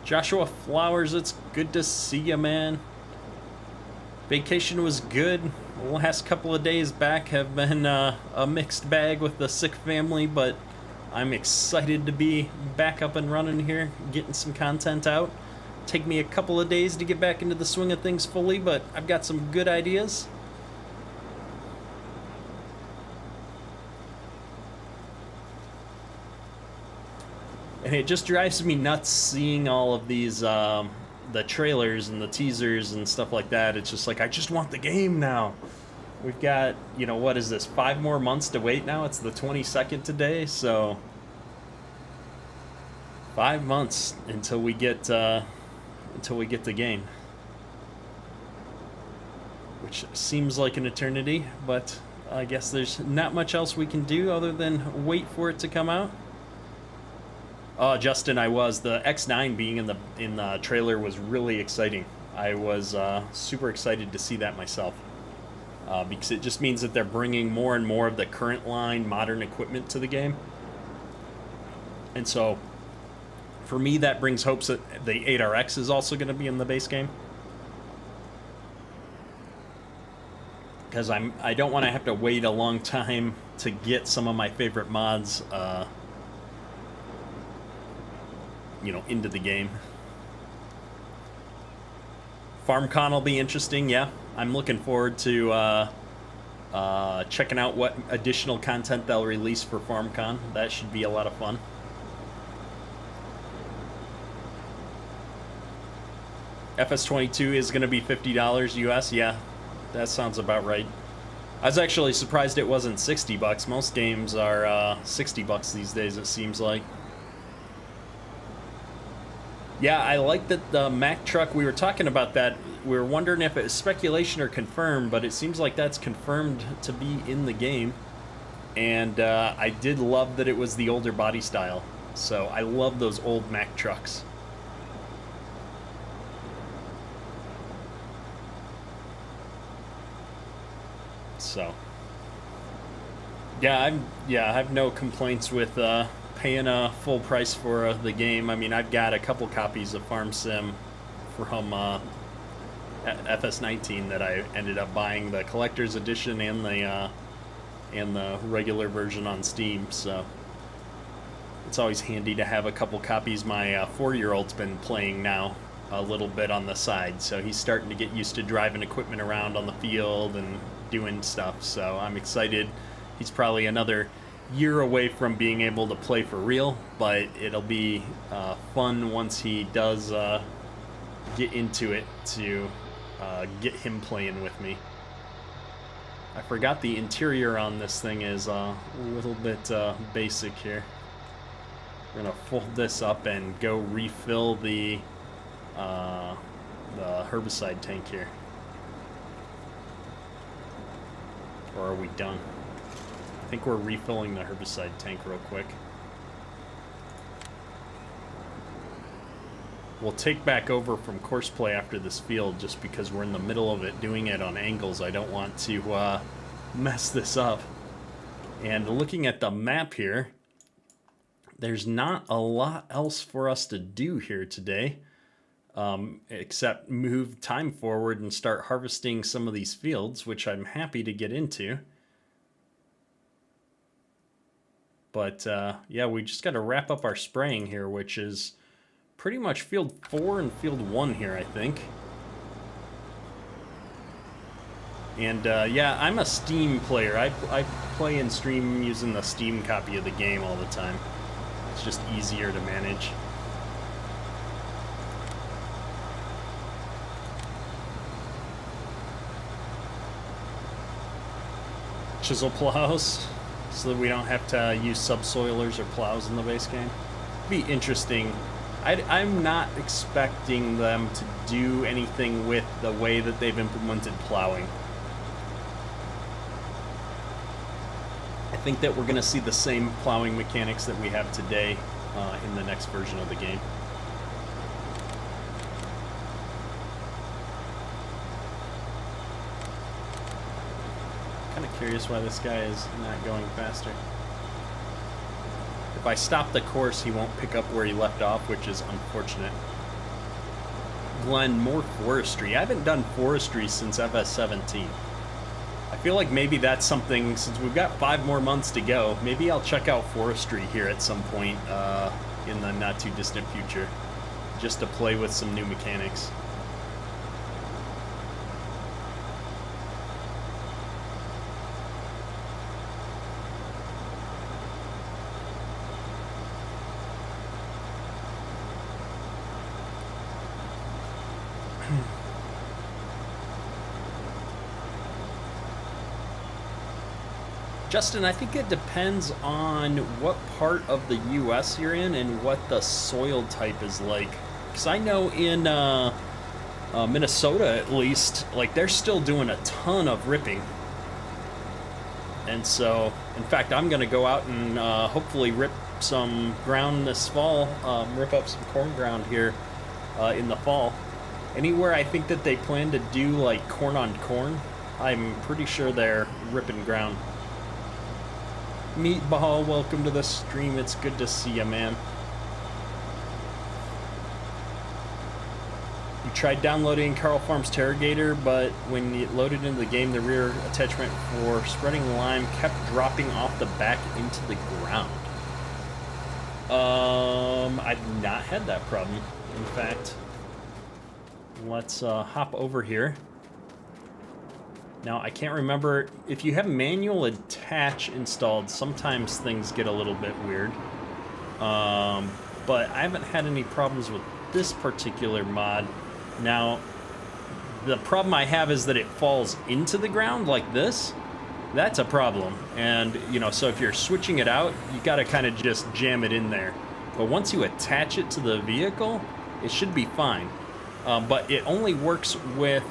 [SPEAKER 1] Joshua Flowers, it's good to see you, man. Vacation was good. The last couple of days back have been a mixed bag with the sick family, but I'm excited to be back up and running here, getting some content out. Take me a couple of days to get back into the swing of things fully, but I've got some good ideas. And it just drives me nuts seeing all of these, the trailers and the teasers and stuff like that. It's just like, I just want the game now. We've got, you know, what is this, 5 more months to wait now? It's the 22nd today, so 5 months until we get the game, which seems like an eternity, but I guess there's not much else we can do other than wait for it to come out. Justin, the X9 being in the trailer was really exciting. I was super excited to see that myself, because it just means that they're bringing more and more of the current line modern equipment to the game. And so for me, that brings hopes that the 8RX is also going to be in the base game, because I don't want to have to wait a long time to get some of my favorite mods into the game. FarmCon will be interesting. Yeah, I'm looking forward to checking out what additional content they'll release for FarmCon. That should be a lot of fun. FS22 is going to be $50 US. Yeah, that sounds about right. I was actually surprised it wasn't $60. Most games are $60 these days, it seems like. Yeah, I like that the Mack truck, we were talking about that. We were wondering if it was speculation or confirmed, but it seems like that's confirmed to be in the game. And I did love that it was the older body style. So I love those old Mack trucks. So yeah, I have no complaints with paying a full price for the game. I mean, I've got a couple copies of Farm Sim from FS19 that I ended up buying, the collector's edition and the regular version on Steam. So it's always handy to have a couple copies. My 4-year-old's been playing now a little bit on the side, so he's starting to get used to driving equipment around on the field and doing stuff. So I'm excited. He's probably another year away from being able to play for real, but it'll be fun once he does get into it to get him playing with me. I forgot the interior on this thing is a little bit basic here. We're gonna fold this up and go refill the herbicide tank here. Or are we done? I think we're refilling the herbicide tank real quick. We'll take back over from course play after this field just because we're in the middle of it doing it on angles. I don't want to mess this up. And looking at the map here, there's not a lot else for us to do here today, except move time forward and start harvesting some of these fields, which I'm happy to get into. But yeah, we just got to wrap up our spraying here, which is pretty much field 4 and field 1 here, I think. And yeah, I'm a Steam player. I play and stream using the Steam copy of the game all the time. It's just easier to manage. Chisel plows, so that we don't have to use subsoilers or plows in the base game. Be interesting. I'm not expecting them to do anything with the way that they've implemented plowing. I think that we're going to see the same plowing mechanics that we have today in the next version of the game. Kind of curious why this guy is not going faster. If I stop the course, he won't pick up where he left off, which is unfortunate. Glenn, more forestry. I haven't done forestry since FS17. I feel like maybe that's something, since we've got 5 more months to go, maybe I'll check out forestry here at some point in the not too distant future, just to play with some new mechanics. Justin, I think it depends on what part of the U.S. you're in and what the soil type is like. Because I know in Minnesota, at least, like they're still doing a ton of ripping. And so, in fact, I'm going to go out and hopefully rip some ground this fall, rip up some corn ground here in the fall. Anywhere I think that they plan to do like corn on corn, I'm pretty sure they're ripping ground. Meatball, welcome to the stream. It's good to see you, man. You tried downloading Carl Farms Terrogator, but when you loaded into the game, the rear attachment for spreading lime kept dropping off the back into the ground. I've not had that problem. In fact, let's hop over here. Now, I can't remember, if you have manual attach installed, sometimes things get a little bit weird. But I haven't had any problems with this particular mod. Now, the problem I have is that it falls into the ground like this. That's a problem. And, you know, so if you're switching it out, you gotta kind of just jam it in there. But once you attach it to the vehicle, it should be fine. But it only works with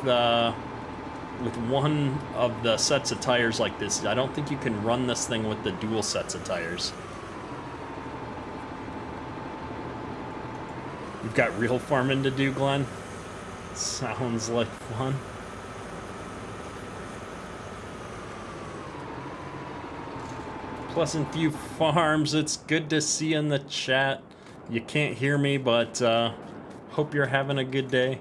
[SPEAKER 1] one of the sets of tires like this. I don't think you can run this thing with the dual sets of tires. You've got real farming to do, Glenn? Sounds like fun. Pleasant View Farms, it's good to see you in the chat. You can't hear me, but hope you're having a good day.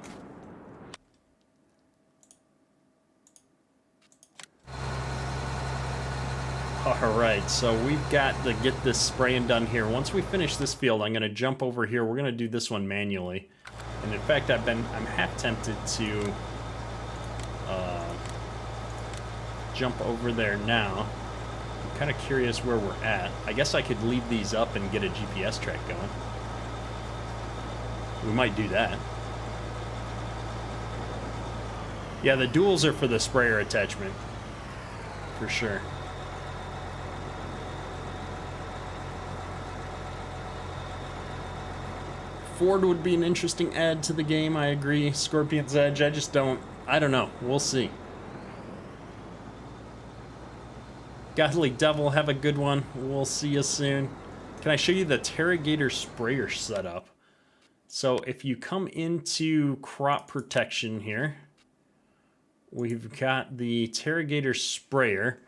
[SPEAKER 1] Alright, so we've got to get this spraying done here. Once we finish this field, I'm going to jump over here. We're going to do this one manually. And in fact, I'm half tempted to jump over there now. I'm kind of curious where we're at. I guess I could leave these up and get a GPS track going. We might do that. Yeah, the duals are for the sprayer attachment. For sure. Ford would be an interesting add to the game, I agree. Scorpion's Edge, I don't know. We'll see. Godly Devil, have a good one. We'll see you soon. Can I show you the Terragator sprayer setup? So if you come into crop protection here, we've got the Terragator sprayer.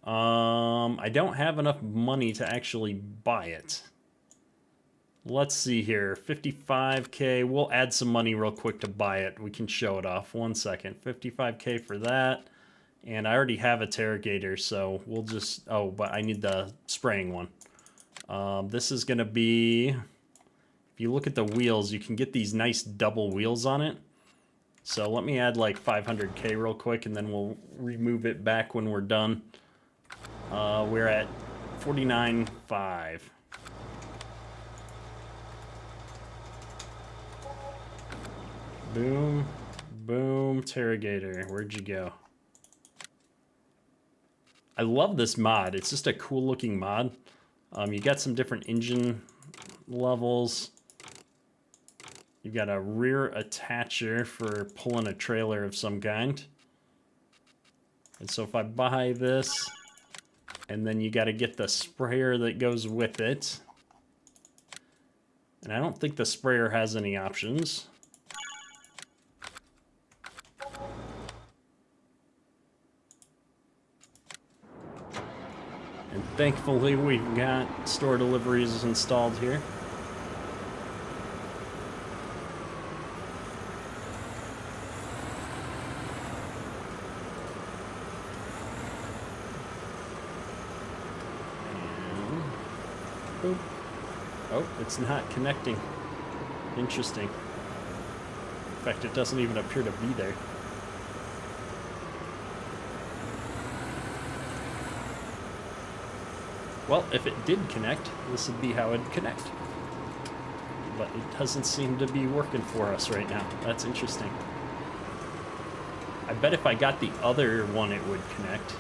[SPEAKER 1] I don't have enough money to actually buy it. Let's see here, 55K. We'll add some money real quick to buy it. We can show it off. 1 second. 55K for that. And I already have a Terragator, so we'll just... Oh, but I need the spraying one. This is going to be... If you look at the wheels, you can get these nice double wheels on it. So let me add like 500K real quick, and then we'll remove it back when we're done. We're at 49.5. Boom, boom, Terragator. Where'd you go? I love this mod. It's just a cool looking mod. You got some different engine levels. You've got a rear attacher for pulling a trailer of some kind. And so if I buy this, and then you got to get the sprayer that goes with it. And I don't think the sprayer has any options. And thankfully we've got store deliveries installed here. And boop. Oh, it's not connecting. Interesting. In fact, it doesn't even appear to be there. Well, if it did connect, this would be how it'd connect. But it doesn't seem to be working for us right now. That's interesting. I bet if I got the other one, it would connect.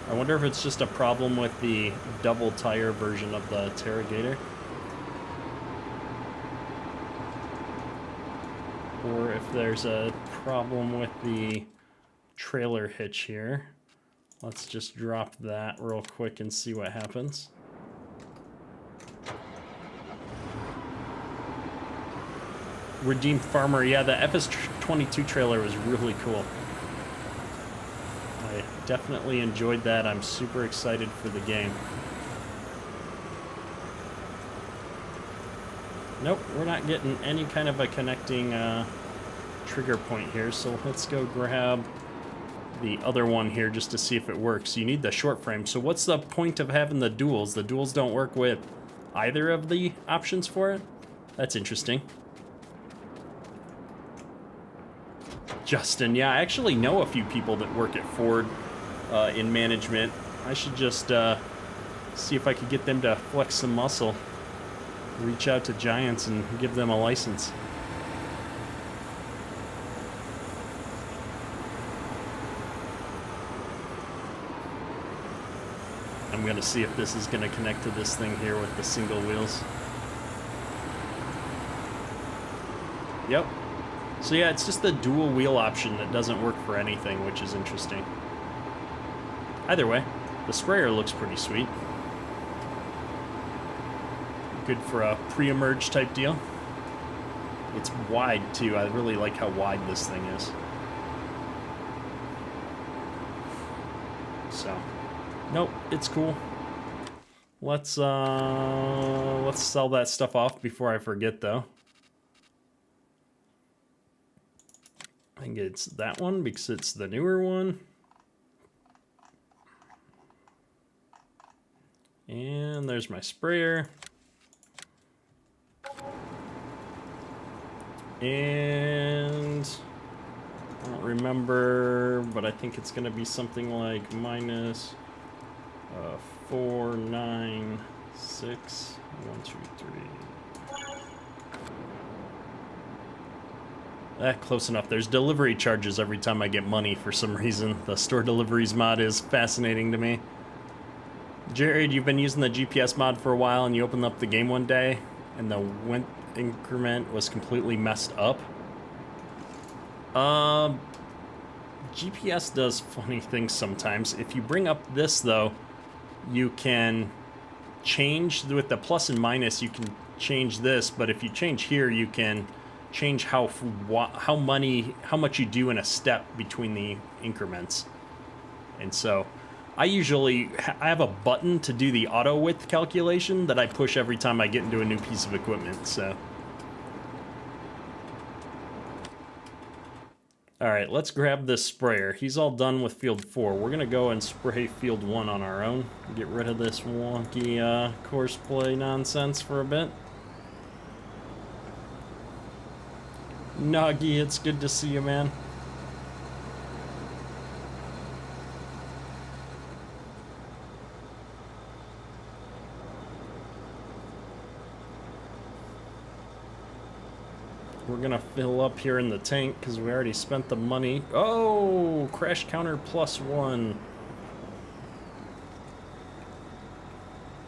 [SPEAKER 1] I wonder if it's just a problem with the double tire version of the Terragator. Or if there's a problem with the trailer hitch here. Let's just drop that real quick and see what happens. Redeemed Farmer, yeah, the FS22 trailer was really cool. I definitely enjoyed that. I'm super excited for the game. Nope, we're not getting any kind of a connecting trigger point here, so let's go grab the other one here just to see if it works. You need the short frame. So what's the point of having the duals? The duals don't work with either of the options for it? That's interesting. Justin, yeah, I actually know a few people that work at Ford in management. I should just see if I could get them to flex some muscle. Reach out to Giants and give them a license. I'm going to see if this is going to connect to this thing here with the single wheels. Yep. So yeah, it's just the dual wheel option that doesn't work for anything, which is interesting. Either way, the sprayer looks pretty sweet. Good for a pre-emerge type deal. It's wide too. I really like how wide this thing is. So, nope, it's cool. Let's sell that stuff off before I forget though. I think it's that one because it's the newer one. And there's my sprayer. And I don't remember, but I think it's going to be something like minus 4, 9, 6, 1, 2, 3. Close enough. There's delivery charges every time I get money for some reason. The store deliveries mod is fascinating to me. Jared, you've been using the GPS mod for a while, and you opened up the game one day, and the went increment was completely messed up. GPS does funny things sometimes. If you bring up this, though, you can change with the plus and minus. You can change this, but if you change here, you can change how much you do in a step between the increments. And so I have a button to do the auto width calculation that I push every time I get into a new piece of equipment. So all right, let's grab this sprayer. He's all done with field 4. We're gonna go and spray field 1 on our own. Get rid of this wonky course play nonsense for a bit. Noggy, it's good to see you, man. We're gonna fill up here in the tank because we already spent the money. Oh, crash counter +1.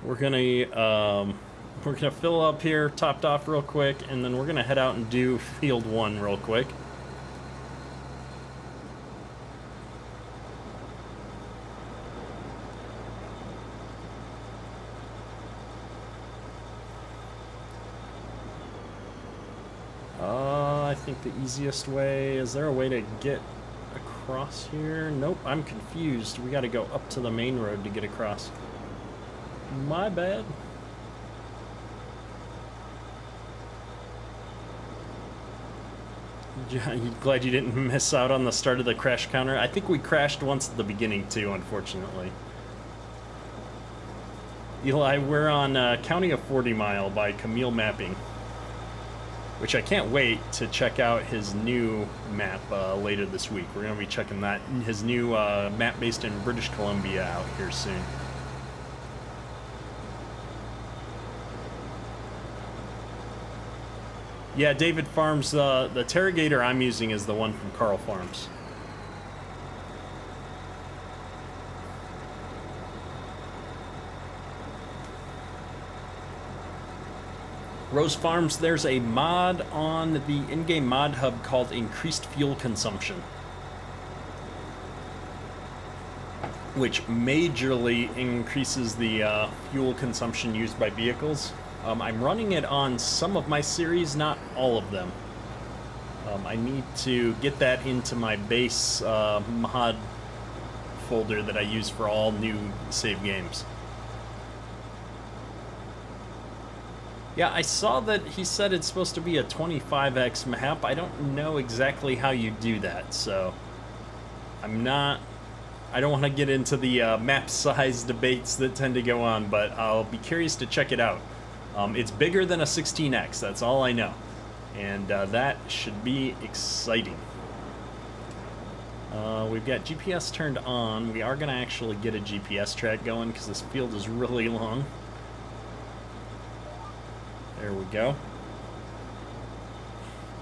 [SPEAKER 1] We're gonna fill up here, topped off real quick, and then we're gonna head out and do field 1 real quick. I think the easiest way, is there a way to get across here? Nope, I'm confused. We gotta go up to the main road to get across. My bad. Glad you didn't miss out on the start of the crash counter. I think we crashed once at the beginning too, unfortunately. Eli, we're on County of 40 Mile by Camil Mapping, which I can't wait to check out his new map later this week. We're going to be checking that, his new map based in British Columbia out here soon. Yeah, David Farms, the Terragator I'm using is the one from Carl Farms. Rose Farms, there's a mod on the in-game mod hub called Increased Fuel Consumption, which majorly increases the fuel consumption used by vehicles. I'm running it on some of my series, not all of them. I need to get that into my base mod folder that I use for all new save games. Yeah, I saw that he said it's supposed to be a 25x map. I don't know exactly how you do that, so I don't want to get into the map size debates that tend to go on, but I'll be curious to check it out. It's bigger than a 16x, that's all I know. And that should be exciting. We've got GPS turned on. We are going to actually get a GPS track going because this field is really long. There we go.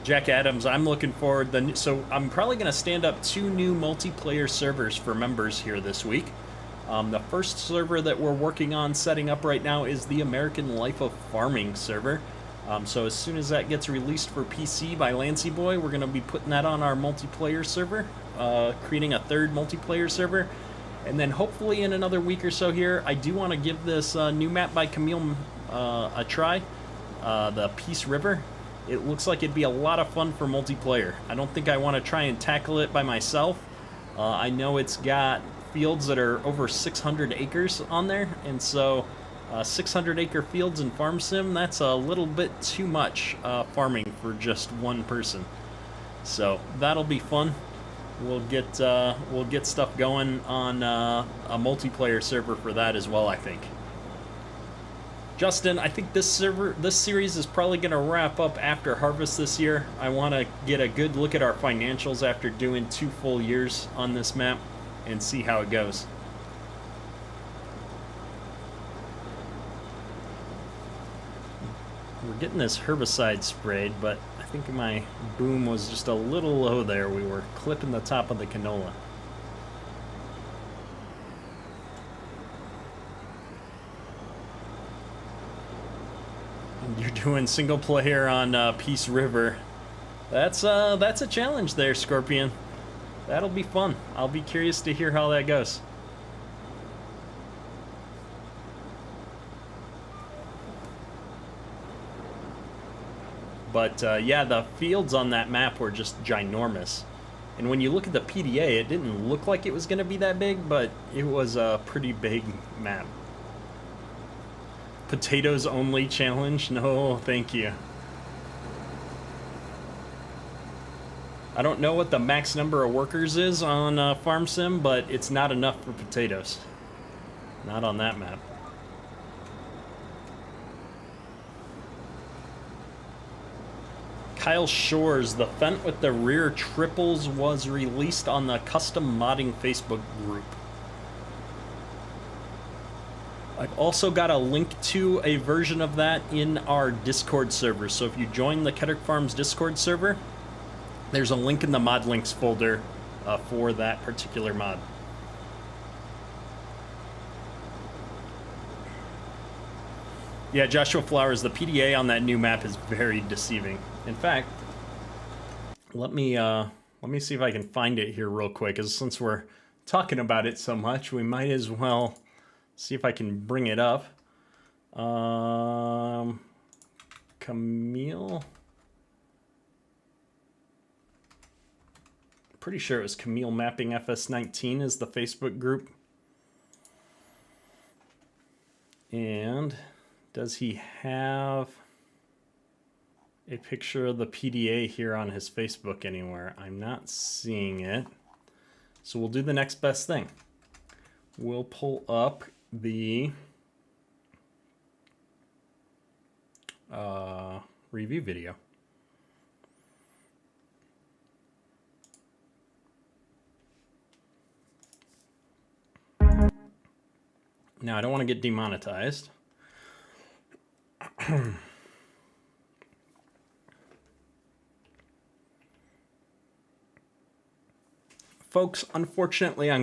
[SPEAKER 1] Jack Adams, I'm looking forward. So I'm probably going to stand up 2 new multiplayer servers for members here this week. The first server that we're working on setting up right now is the American Life of Farming server. So as soon as that gets released for PC by Lancy Boy, we're going to be putting that on our multiplayer server, creating a 3rd multiplayer server. And then hopefully in another week or so here, I do want to give this new map by Camil a try, the Peace River. It looks like it'd be a lot of fun for multiplayer. I don't think I want to try and tackle it by myself. I know it's got fields that are over 600 acres on there, and so 600 acre fields in Farm Sim, that's a little bit too much farming for just one person. So that'll be fun. We'll get stuff going on a multiplayer server for that as well, I think. Justin, I think this series is probably going to wrap up after harvest this year. I want to get a good look at our financials after doing 2 full years on this map and see how it goes. We're getting this herbicide sprayed, but I think my boom was just a little low there. We were clipping the top of the canola. And you're doing single player on Peace River. That's a challenge there, Scorpion. That'll be fun. I'll be curious to hear how that goes. But yeah, the fields on that map were just ginormous. And when you look at the PDA, it didn't look like it was going to be that big, but it was a pretty big map. Potatoes only challenge? No, thank you. I don't know what the max number of workers is on Farm Sim, but it's not enough for potatoes. Not on that map. Kyle Shores, the Fent with the rear triples was released on the custom modding Facebook group. I've also got a link to a version of that in our Discord server. So if you join the Kedrick Farms Discord server, there's a link in the mod links folder for that particular mod. Yeah, Joshua Flowers, the PDA on that new map is very deceiving. In fact, let me see if I can find it here real quick, because since we're talking about it so much, we might as well see if I can bring it up. Camil. Pretty sure it was Camil Mapping FS19 is the Facebook group. And does he have a picture of the PDA here on his Facebook anywhere? I'm not seeing it. So we'll do the next best thing. We'll pull up the review video. Now, I don't want to get demonetized. Folks, unfortunately, I'm going to